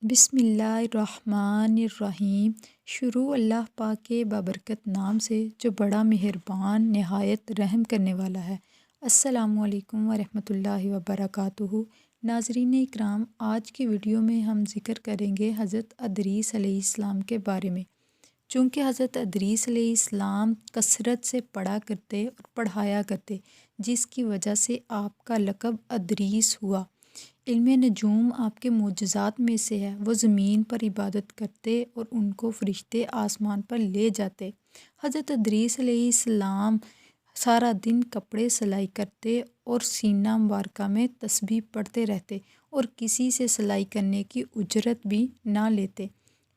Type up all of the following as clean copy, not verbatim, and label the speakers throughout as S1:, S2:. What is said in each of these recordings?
S1: بسم اللہ الرحمن الرحیم۔ شروع اللہ پاک کے بابرکت نام سے جو بڑا مہربان نہایت رحم کرنے والا ہے۔ السلام علیکم ورحمۃ اللہ وبرکاتہ۔ ناظرین اکرام، آج کی ویڈیو میں ہم ذکر کریں گے حضرت ادریس علیہ السلام کے بارے میں۔ چونکہ حضرت ادریس علیہ السلام کثرت سے پڑھا کرتے اور پڑھایا کرتے، جس کی وجہ سے آپ کا لقب ادریس ہوا۔ علم نجوم آپ کے معجزات میں سے ہے۔ وہ زمین پر عبادت کرتے اور ان کو فرشتے آسمان پر لے جاتے۔ حضرت ادریس علیہ السلام سارا دن کپڑے سلائی کرتے اور سینہ مبارکہ میں تسبیح پڑھتے رہتے اور کسی سے سلائی کرنے کی اجرت بھی نہ لیتے۔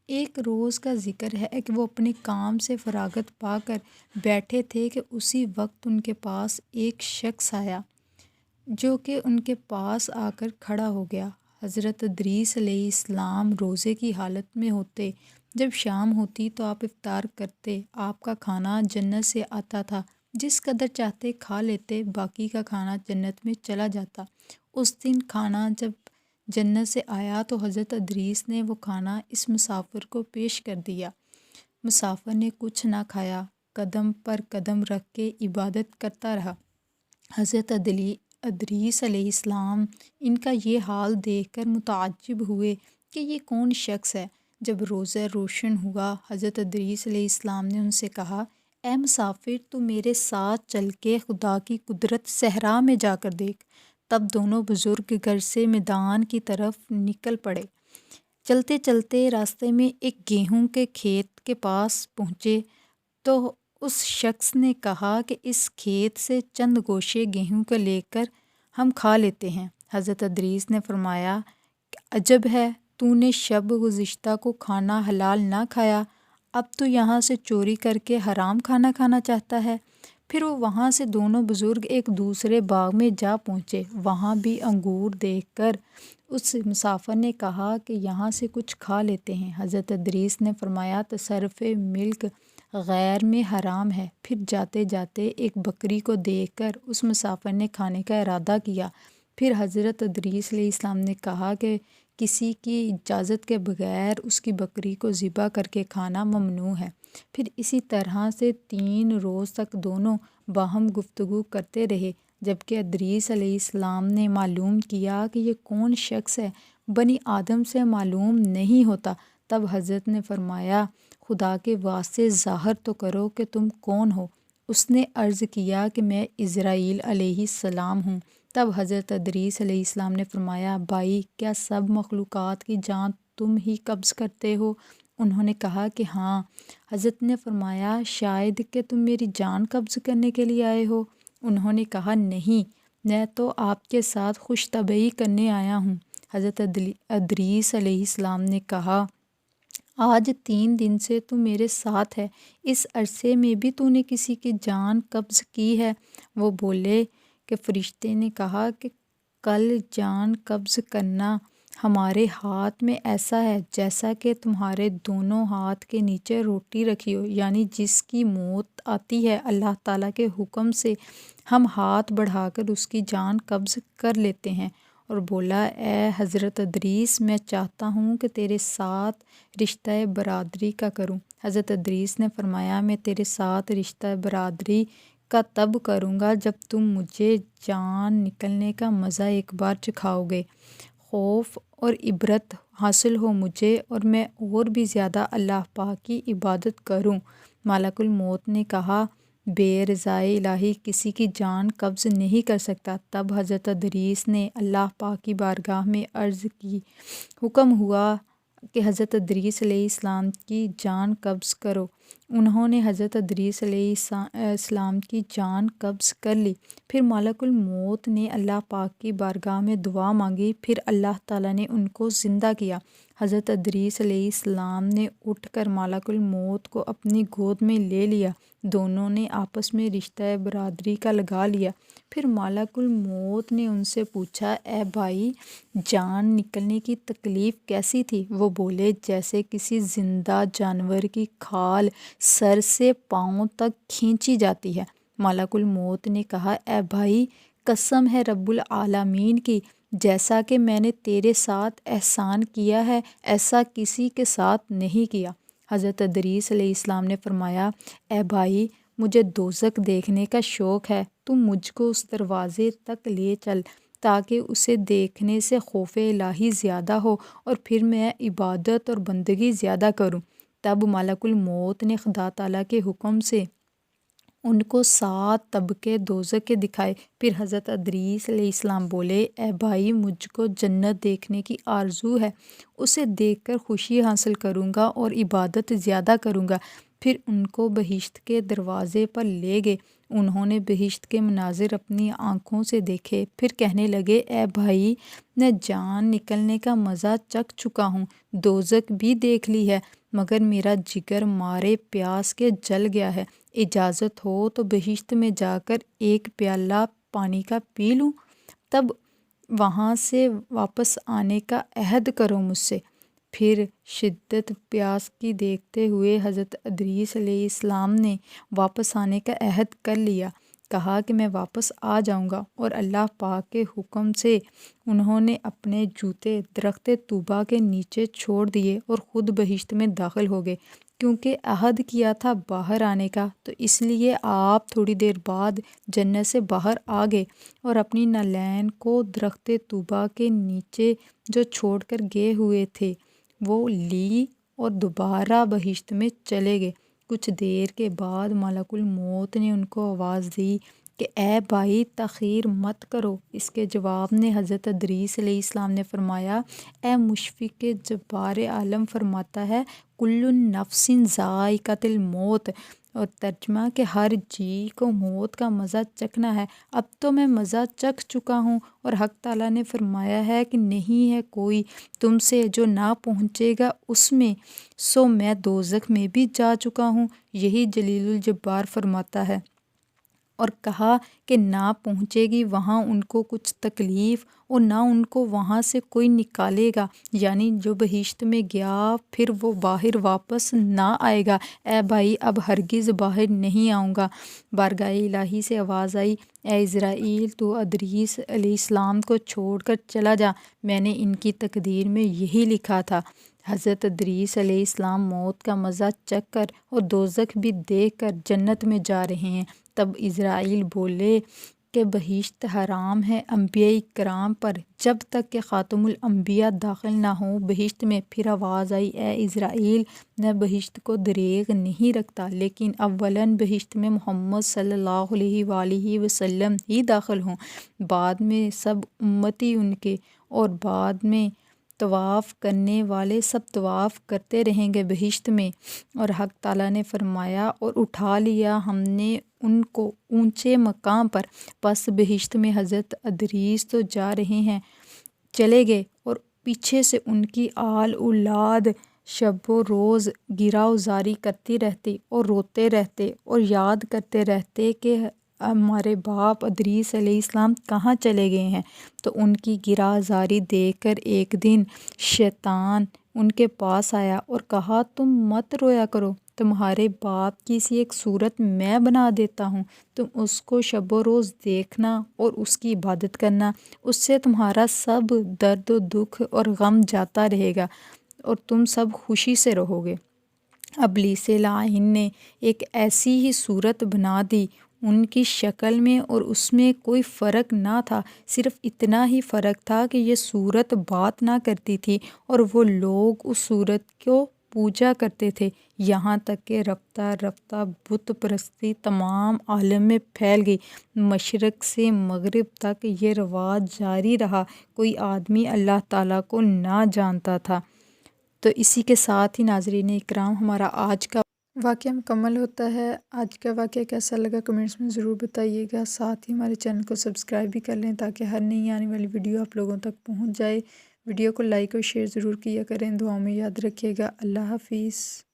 S1: ایک روز کا ذکر ہے کہ وہ اپنے کام سے فراغت پا کر بیٹھے تھے کہ اسی وقت ان کے پاس ایک شخص آیا جو کہ ان کے پاس آ کر کھڑا ہو گیا۔ حضرت ادریس علیہ السلام روزے کی حالت میں ہوتے۔ جب شام ہوتی تو آپ افطار کرتے۔ آپ کا کھانا جنت سے آتا تھا، جس قدر چاہتے کھا لیتے، باقی کا کھانا جنت میں چلا جاتا۔ اس دن کھانا جب جنت سے آیا تو حضرت ادریس نے وہ کھانا اس مسافر کو پیش کر دیا۔ مسافر نے کچھ نہ کھایا، قدم پر قدم رکھ کے عبادت کرتا رہا۔ حضرت ادریس علیہ السلام ان کا یہ حال دیکھ کر متعجب ہوئے کہ یہ کون شخص ہے۔ جب روزہ روشن ہوا، حضرت ادریس علیہ السلام نے ان سے کہا، اے مسافر، تو میرے ساتھ چل کے خدا کی قدرت صحرا میں جا کر دیکھ۔ تب دونوں بزرگ گھر سے میدان کی طرف نکل پڑے۔ چلتے چلتے راستے میں ایک گیہوں کے کھیت کے پاس پہنچے تو اس شخص نے کہا کہ اس کھیت سے چند گوشے گیہوں کو لے کر ہم کھا لیتے ہیں۔ حضرت ادریس نے فرمایا، عجب ہے، تو نے شب گزشتہ کو کھانا حلال نہ کھایا، اب تو یہاں سے چوری کر کے حرام کھانا کھانا چاہتا ہے۔ پھر وہ وہاں سے دونوں بزرگ ایک دوسرے باغ میں جا پہنچے۔ وہاں بھی انگور دیکھ کر اس مسافر نے کہا کہ یہاں سے کچھ کھا لیتے ہیں۔ حضرت ادریس نے فرمایا، تصرف ملک غیر میں حرام ہے۔ پھر جاتے جاتے ایک بکری کو دیکھ کر اس مسافر نے کھانے کا ارادہ کیا۔ پھر حضرت ادریس علیہ السلام نے کہا کہ کسی کی اجازت کے بغیر اس کی بکری کو ذبح کر کے کھانا ممنوع ہے۔ پھر اسی طرح سے 3 روز تک دونوں باہم گفتگو کرتے رہے، جبکہ ادریس علیہ السلام نے معلوم کیا کہ یہ کون شخص ہے، بنی آدم سے معلوم نہیں ہوتا۔ تب حضرت نے فرمایا، خدا کے واسطے ظاہر تو کرو کہ تم کون ہو۔ اس نے عرض کیا کہ میں عزرائیل علیہ السلام ہوں۔ تب حضرت ادریس علیہ السلام نے فرمایا، بھائی، کیا سب مخلوقات کی جان تم ہی قبض کرتے ہو؟ انہوں نے کہا کہ ہاں۔ حضرت نے فرمایا، شاید کہ تم میری جان قبض کرنے کے لیے آئے ہو؟ انہوں نے کہا نہیں، میں تو آپ کے ساتھ خوش طبعی کرنے آیا ہوں۔ حضرت ادریس علیہ السلام نے کہا، آج 3 دن سے تو میرے ساتھ ہے، اس عرصے میں بھی تو نے کسی کی جان قبض کی ہے؟ وہ بولے کہ فرشتے نے کہا کہ کل جان قبض کرنا ہمارے ہاتھ میں ایسا ہے جیسا کہ تمہارے دونوں ہاتھ کے نیچے روٹی رکھی ہو، یعنی جس کی موت آتی ہے اللہ تعالیٰ کے حکم سے ہم ہاتھ بڑھا کر اس کی جان قبض کر لیتے ہیں۔ اور بولا، اے حضرت ادریس، میں چاہتا ہوں کہ تیرے ساتھ رشتہ برادری کا کروں۔ حضرت ادریس نے فرمایا، میں تیرے ساتھ رشتہ برادری کا تب کروں گا جب تم مجھے جان نکلنے کا مزہ ایک بار چکھاؤ گے، خوف اور عبرت حاصل ہو مجھے اور میں اور بھی زیادہ اللہ پاک کی عبادت کروں۔ ملک الموت نے کہا، بے رضائے الہی کسی کی جان قبض نہیں کر سکتا۔ تب حضرت ادریس نے اللہ پاک کی بارگاہ میں عرض کی، حکم ہوا کہ حضرت ادریس علیہ السلام کی جان قبض کرو۔ انہوں نے حضرت ادریس علیہ السلام کی جان قبض کر لی۔ پھر ملک الموت نے اللہ پاک کی بارگاہ میں دعا مانگی، پھر اللہ تعالیٰ نے ان کو زندہ کیا۔ حضرت ادریس علیہ السلام نے اٹھ کر ملک الموت کو اپنی گود میں لے لیا۔ دونوں نے آپس میں رشتہ برادری کا لگا لیا۔ پھر ملک الموت نے ان سے پوچھا، اے بھائی، جان نکلنے کی تکلیف کیسی تھی؟ وہ بولے، جیسے کسی زندہ جانور کی کھال سر سے پاؤں تک کھینچی جاتی ہے۔ ملک الموت نے کہا، اے بھائی، قسم ہے رب العالمین کی، جیسا کہ میں نے تیرے ساتھ احسان کیا ہے ایسا کسی کے ساتھ نہیں کیا۔ حضرت ادریس علیہ السلام نے فرمایا، اے بھائی، مجھے دوزخ دیکھنے کا شوق ہے، تم مجھ کو اس دروازے تک لے چل تاکہ اسے دیکھنے سے خوف الہی زیادہ ہو اور پھر میں عبادت اور بندگی زیادہ کروں۔ تب ملک الموت نے خدا تعالیٰ کے حکم سے ان کو 7 طبقے دوزخ کے دکھائے۔ پھر حضرت ادریس علیہ السلام بولے، اے بھائی، مجھ کو جنت دیکھنے کی آرزو ہے، اسے دیکھ کر خوشی حاصل کروں گا اور عبادت زیادہ کروں گا۔ پھر ان کو بہشت کے دروازے پر لے گئے، انہوں نے بہشت کے مناظر اپنی آنکھوں سے دیکھے، پھر کہنے لگے، اے بھائی، میں جان نکلنے کا مزہ چکھ چکا ہوں، دوزخ بھی دیکھ لی ہے، مگر میرا جگر مارے پیاس کے جل گیا ہے، اجازت ہو تو بہشت میں جا کر ایک پیالہ پانی کا پی لوں، تب وہاں سے واپس آنے کا عہد کرو مجھ سے۔ پھر شدت پیاس کی دیکھتے ہوئے حضرت ادریس علیہ السلام نے واپس آنے کا عہد کر لیا، کہا کہ میں واپس آ جاؤں گا، اور اللہ پاک کے حکم سے انہوں نے اپنے جوتے درخت طوبہ کے نیچے چھوڑ دیے اور خود بہشت میں داخل ہو گئے۔ کیونکہ عہد کیا تھا باہر آنے کا، تو اس لیے آپ تھوڑی دیر بعد جنت سے باہر آ گئے اور اپنی نعلین کو درخت طوبہ کے نیچے جو چھوڑ کر گئے ہوئے تھے وہ لی اور دوبارہ بہشت میں چلے گئے۔ کچھ دیر کے بعد ملک الموت نے ان کو آواز دی کہ اے بھائی، تاخیر مت کرو۔ اس کے جواب میں حضرت ادریس علیہ السلام نے فرمایا، اے مشفق جبار عالم فرماتا ہے، کل نفس ذائقۃ الموت، اور ترجمہ کہ ہر جی کو موت کا مزہ چکھنا ہے۔ اب تو میں مزہ چکھ چکا ہوں، اور حق تعالیٰ نے فرمایا ہے کہ نہیں ہے کوئی تم سے جو نہ پہنچے گا اس میں، سو میں دوزخ میں بھی جا چکا ہوں، یہی جلیل الجبار فرماتا ہے۔ اور کہا کہ نہ پہنچے گی وہاں ان کو کچھ تکلیف، اور نہ ان کو وہاں سے کوئی نکالے گا، یعنی جو بہشت میں گیا پھر وہ باہر واپس نہ آئے گا۔ اے بھائی، اب ہرگز باہر نہیں آؤں گا۔ بارگاہ الہی سے آواز آئی، اے اسرائیل، تو ادریس علیہ السلام کو چھوڑ کر چلا جا، میں نے ان کی تقدیر میں یہی لکھا تھا۔ حضرت ادریس علیہ السلام موت کا مزہ چکھ کر اور دوزخ بھی دیکھ کر جنت میں جا رہے ہیں۔ تب اسرائیل بولے کہ بہشت حرام ہے انبیاء کرام پر جب تک کہ خاتم الانبیاء داخل نہ ہوں بہشت میں۔ پھر آواز آئی، اے اسرائیل، میں بہشت کو دریغ نہیں رکھتا، لیکن اولاً بہشت میں محمد صلی اللہ علیہ وآلہ وسلم ہی داخل ہوں، بعد میں سب امتی ان کے، اور بعد میں طواف کرنے والے سب طواف کرتے رہیں گے بہشت میں۔ اور حق تعالیٰ نے فرمایا، اور اٹھا لیا ہم نے ان کو اونچے مقام پر۔ پس بہشت میں حضرت ادریس تو جا رہے ہیں، چلے گئے، اور پیچھے سے ان کی آل اولاد شب و روز گراں زاری کرتی رہتی اور روتے رہتے اور یاد کرتے رہتے کہ ہمارے باپ ادریس علیہ السلام کہاں چلے گئے ہیں۔ تو ان کی گراں زاری دیکھ کر ایک دن شیطان ان کے پاس آیا اور کہا، تم مت رویا کرو، تمہارے باپ کی سی ایک صورت میں بنا دیتا ہوں، تم اس کو شب و روز دیکھنا اور اس کی عبادت کرنا، اس سے تمہارا سب درد و دکھ اور غم جاتا رہے گا اور تم سب خوشی سے رہو گے۔ ابلیس لعین نے ایک ایسی ہی صورت بنا دی، ان کی شکل میں اور اس میں کوئی فرق نہ تھا، صرف اتنا ہی فرق تھا کہ یہ صورت بات نہ کرتی تھی اور وہ لوگ اس صورت کو پوجا کرتے تھے، یہاں تک کہ رفتہ رفتہ بت پرستی تمام عالم میں پھیل گئی۔ مشرق سے مغرب تک یہ رواج جاری رہا، کوئی آدمی اللہ تعالیٰ کو نہ جانتا تھا۔ تو اسی کے ساتھ ہی ناظرین اکرام ہمارا آج کا واقعہ مکمل ہوتا ہے۔ آج کا واقعہ کیسا لگا کمنٹس میں ضرور بتائیے گا، ساتھ ہی ہمارے چینل کو سبسکرائب بھی کر لیں تاکہ ہر نئی آنے والی ویڈیو آپ لوگوں تک پہنچ جائے۔ ویڈیو کو لائک اور شیئر ضرور کیا کریں، دعاؤں میں یاد رکھیے گا۔ اللہ حافظ۔